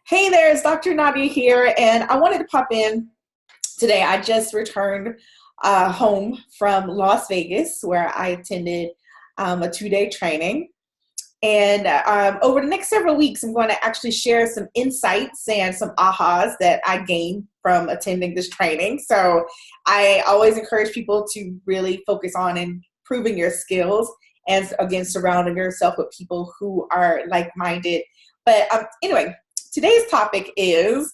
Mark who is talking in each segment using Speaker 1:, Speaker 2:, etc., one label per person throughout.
Speaker 1: Hey there, it's Dr. Nadia here, and I wanted to pop in today. I just returned home from Las Vegas, where I attended a 2-day training. And over the next several weeks, I'm going to actually share some insights and some ahas that I gained from attending this training. So I always encourage people to really focus on improving your skills and, again, surrounding yourself with people who are like-minded. But anyway, today's topic is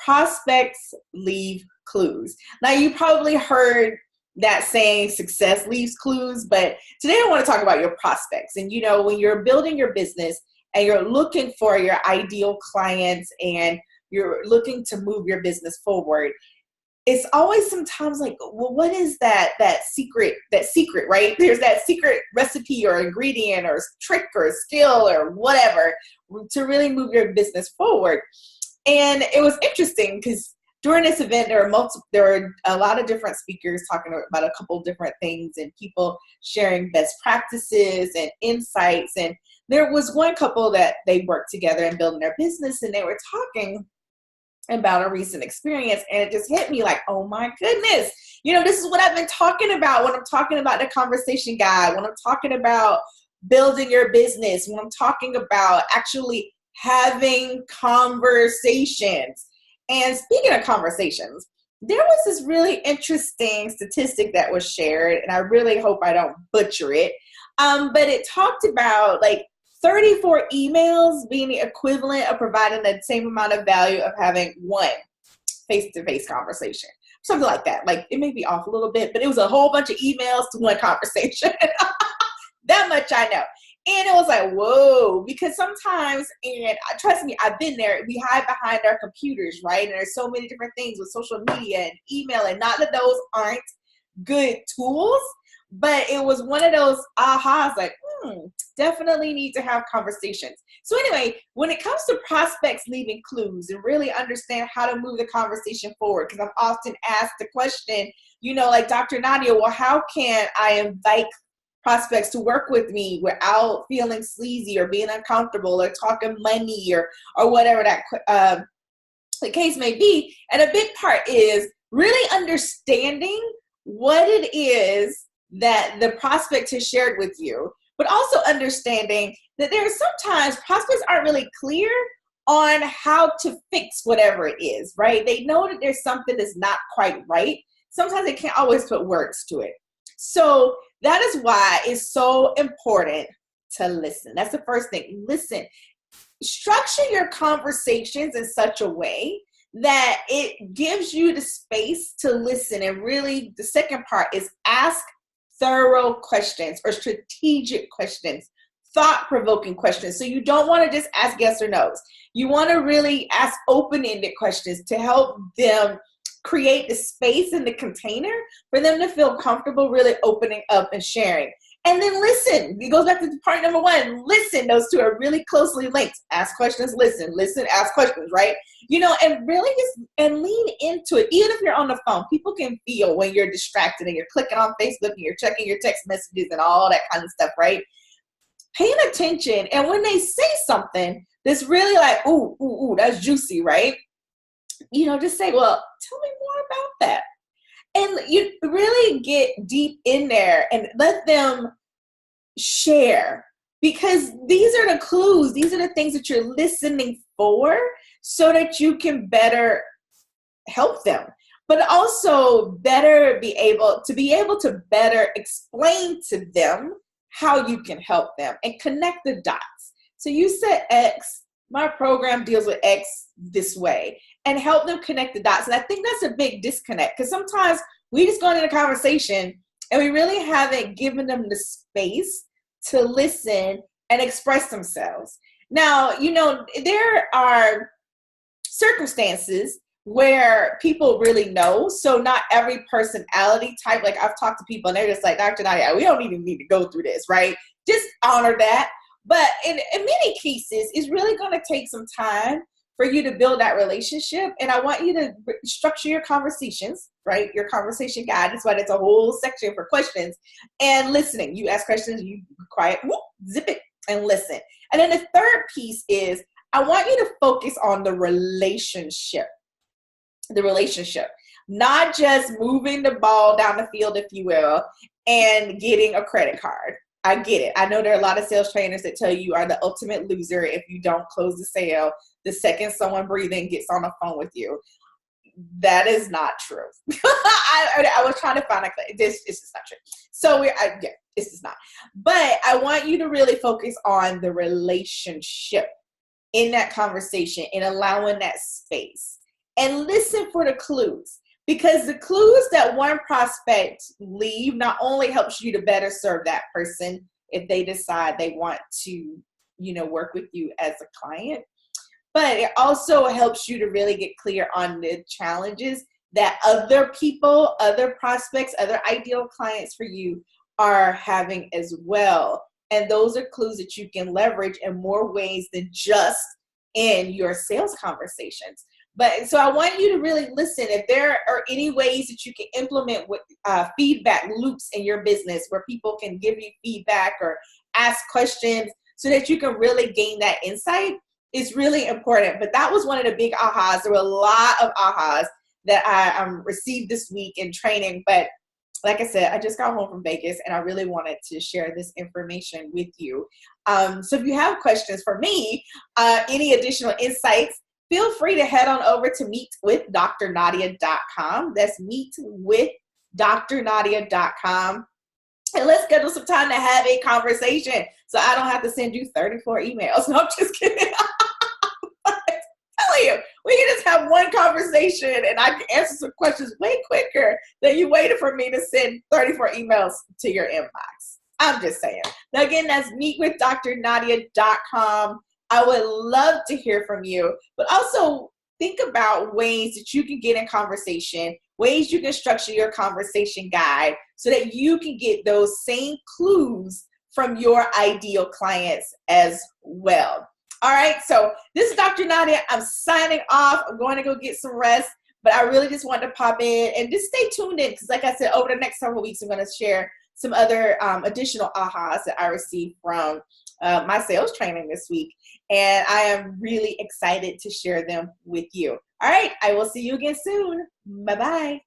Speaker 1: prospects leave clues. Now, you probably heard that saying, success leaves clues, but today I want to talk about your prospects. And when you're building your business and you're looking for your ideal clients and you're looking to move your business forward, it's always sometimes like, well, what is that secret, right? There's that secret recipe or ingredient or trick or skill or whatever to really move your business forward. And it was interesting because during this event, there were a lot of different speakers talking about a couple different things and people sharing best practices and insights. And there was one couple that they worked together in building their business, and they were talking about a recent experience, and it just hit me like, oh my goodness, this is what I've been talking about when I'm talking about the conversation guide, when I'm talking about building your business, when I'm talking about actually having conversations. And speaking of conversations, there was this really interesting statistic that was shared, and I really hope I don't butcher it, but it talked about like 34 emails being the equivalent of providing the same amount of value of having one face-to-face conversation. Something like that. Like, it may be off a little bit, but it was a whole bunch of emails to one conversation. That much I know. And it was like, whoa, because sometimes, and trust me, I've been there, we hide behind our computers, right? And there's so many different things with social media and email, and not that those aren't good tools, but it was one of those ahas, like, definitely need to have conversations. So anyway, when it comes to prospects leaving clues and really understand how to move the conversation forward, because I'm often asked the question, like, Dr. Nadia, well, how can I invite prospects to work with me without feeling sleazy or being uncomfortable or talking money or whatever that the case may be? And a big part is really understanding what it is that the prospect has shared with you, but also understanding that there are sometimes prospects aren't really clear on how to fix whatever it is, right? They know that there's something that's not quite right. Sometimes they can't always put words to it. So that is why it's so important to listen. That's the first thing. Listen. Structure your conversations in such a way that it gives you the space to listen. And really, the second part is ask thorough questions or strategic questions, thought-provoking questions. So you don't want to just ask yes or no's. You want to really ask open-ended questions to help them create the space in the container for them to feel comfortable really opening up and sharing. And then listen. It goes back to part number one. Listen. Those two are really closely linked. Ask questions, listen, ask questions, right? And really and lean into it. Even if you're on the phone, people can feel when you're distracted and you're clicking on Facebook and you're checking your text messages and all that kind of stuff, right? Paying attention. And when they say something that's really like, ooh, that's juicy, right? Just say, well, tell me more about that. And you really get deep in there and let them share, because these are the clues. These are the things that you're listening for so that you can better help them, but also better be able to better explain to them how you can help them and connect the dots. So you said X, my program deals with X this way, and help them connect the dots. And I think that's a big disconnect, because sometimes we just go into a conversation and we really haven't given them the space to listen and express themselves. Now, there are circumstances where people really know. So not every personality type, like I've talked to people and they're just like, Dr. Nadia, we don't even need to go through this, right? Just honor that. But in many cases, it's really going to take some time for you to build that relationship. And I want you to structure your conversations, right? Your conversation guide. That's why there's a whole section for questions and listening. You ask questions, you quiet, whoop, zip it, and listen. And then the third piece is I want you to focus on the relationship, not just moving the ball down the field, if you will, and getting a credit card. I get it. I know there are a lot of sales trainers that tell you are the ultimate loser if you don't close the sale the second someone breathing gets on the phone with you. That is not true. I was trying to find this is not true. So this is not. But I want you to really focus on the relationship in that conversation and allowing that space. And listen for the clues, because the clues that one prospect leave not only helps you to better serve that person if they decide they want to, work with you as a client, but it also helps you to really get clear on the challenges that other people, other prospects, other ideal clients for you are having as well. And those are clues that you can leverage in more ways than just in your sales conversations. But so I want you to really listen. If there are any ways that you can implement with feedback loops in your business where people can give you feedback or ask questions so that you can really gain that insight, is really important. But that was one of the big ahas. There were a lot of ahas that I received this week in training. But like I said, I just got home from Vegas and I really wanted to share this information with you. So if you have questions for me, any additional insights, feel free to head on over to meetwithdrnadia.com. That's meetwithdrnadia.com. And let's schedule some time to have a conversation so I don't have to send you 34 emails. No, I'm just kidding. I'm telling you, we can just have one conversation and I can answer some questions way quicker than you waited for me to send 34 emails to your inbox. I'm just saying. Now, again, that's meetwithdrnadia.com. I would love to hear from you, but also think about ways that you can get in conversation, ways you can structure your conversation guide so that you can get those same clues from your ideal clients as well. All right, so this is Dr. Nadia. I'm signing off. I'm going to go get some rest, but I really just wanted to pop in and just stay tuned in because like I said, over the next several weeks, I'm going to share some other additional ahas that I received from my sales training this week. And I am really excited to share them with you. All right, I will see you again soon. Bye-bye.